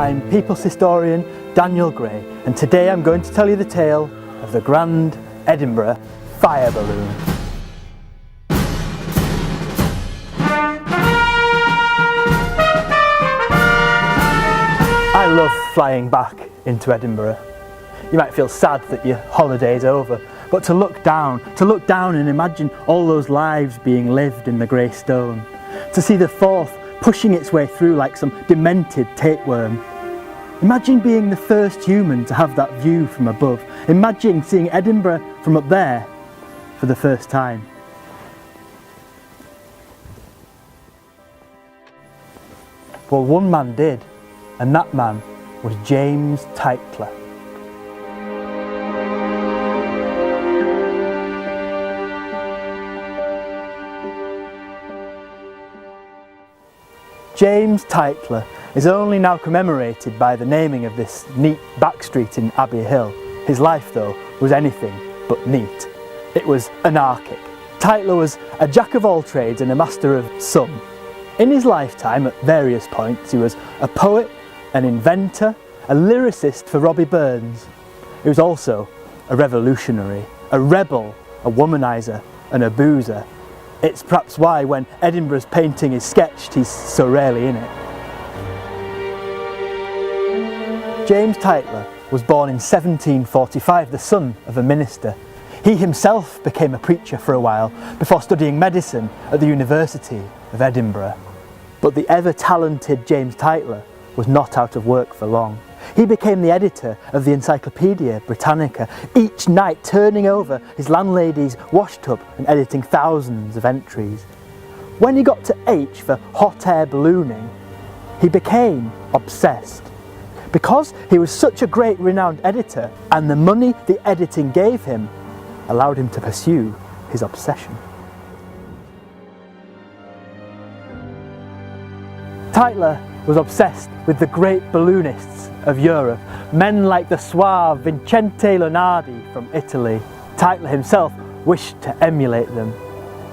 I'm People's Historian Daniel Gray, and today I'm going to tell you the tale of the Grand Edinburgh Fire Balloon. I love flying back into Edinburgh. You might feel sad that your holiday's over, but to look down and imagine all those lives being lived in the grey stone, to see the Forth pushing its way through like some demented tapeworm. Imagine being the first human to have that view from above. Imagine seeing Edinburgh from up there for the first time. Well, one man did, and that man was James Tytler. James Tytler is only now commemorated by the naming of this neat back street in Abbey Hill. His life, though, was anything but neat. It was anarchic. Tytler was a jack of all trades and a master of some. In his lifetime, at various points, he was a poet, an inventor, a lyricist for Robbie Burns. He was also a revolutionary, a rebel, a womanizer, and a boozer. It's perhaps why when Edinburgh's painting is sketched, he's so rarely in it. James Tytler was born in 1745, the son of a minister. He himself became a preacher for a while before studying medicine at the University of Edinburgh. But the ever-talented James Tytler was not out of work for long. He became the editor of the Encyclopaedia Britannica, each night turning over his landlady's wash tub and editing thousands of entries. When he got to H for hot air ballooning, he became obsessed. Because he was such a great renowned editor, and the money the editing gave him allowed him to pursue his obsession. Tytler was obsessed with the great balloonists of Europe, men like the suave Vincente Lunardi from Italy. Tytler himself wished to emulate them.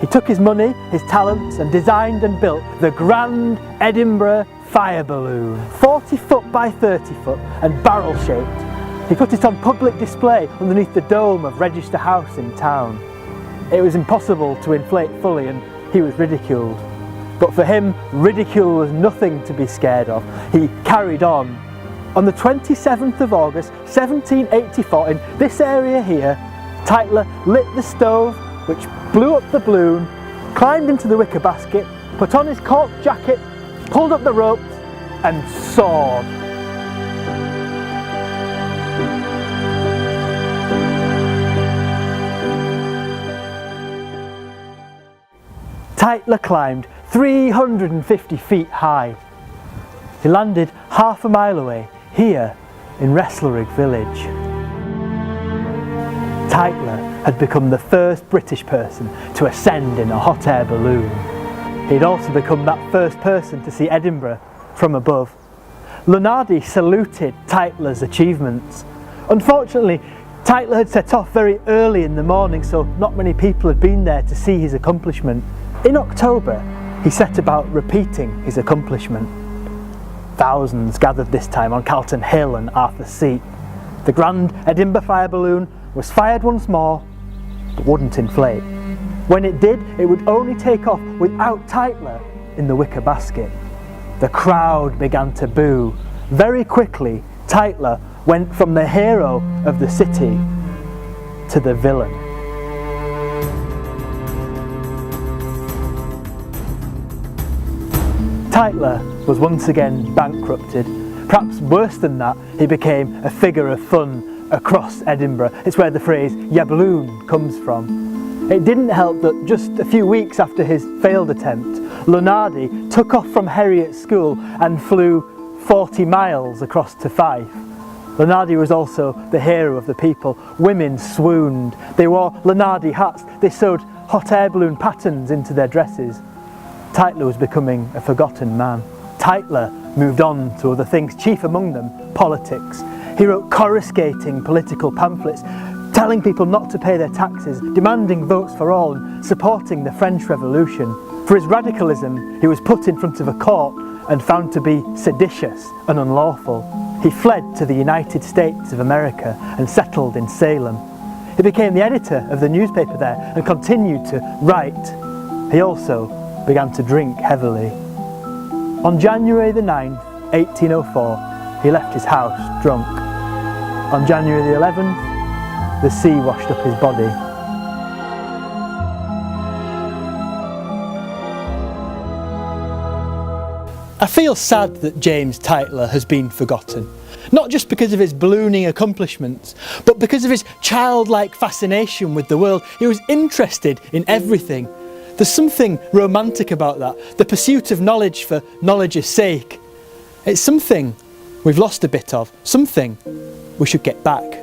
He took his money, his talents, and designed and built the Grand Edinburgh Fire Balloon. 40 foot by 30 foot and barrel shaped. He put it on public display underneath the dome of Register House in town. It was impossible to inflate fully, and he was ridiculed. But for him, ridicule was nothing to be scared of. He carried on. On the 27th of August 1784, in this area here, Tytler lit the stove, which blew up the balloon, climbed into the wicker basket, put on his cork jacket, pulled up the ropes and soared. Tytler climbed 350 feet high. He landed half a mile away, here in Wrestlerig village. Tytler had become the first British person to ascend in a hot air balloon. He'd also become that first person to see Edinburgh from above. Lunardi saluted Tytler's achievements. Unfortunately, Tytler had set off very early in the morning, so not many people had been there to see his accomplishment. In October, he set about repeating his accomplishment. Thousands gathered this time on Calton Hill and Arthur's Seat. The Grand Edinburgh Fire Balloon was fired once more, but wouldn't inflate. When it did, it would only take off without Tytler in the wicker basket. The crowd began to boo. Very quickly, Tytler went from the hero of the city to the villain. Tytler was once again bankrupted. Perhaps worse than that, he became a figure of fun across Edinburgh. It's where the phrase "ya balloon" comes from. It didn't help that just a few weeks after his failed attempt, Lunardi took off from Heriot School and flew 40 miles across to Fife. Lunardi was also the hero of the people. Women swooned. They wore Lunardi hats. They sewed hot air balloon patterns into their dresses. Tytler was becoming a forgotten man. Tytler moved on to other things, chief among them politics. He wrote coruscating political pamphlets telling people not to pay their taxes, demanding votes for all and supporting the French Revolution. For his radicalism, he was put in front of a court and found to be seditious and unlawful. He fled to the United States of America and settled in Salem. He became the editor of the newspaper there and continued to write. He also began to drink heavily. On January the 9th, 1804, he left his house drunk. On January the 11th, the sea washed up his body. I feel sad that James Tytler has been forgotten. Not just because of his ballooning accomplishments, but because of his childlike fascination with the world. He was interested in everything. There's something romantic about that, the pursuit of knowledge for knowledge's sake. It's something we've lost a bit of, something we should get back.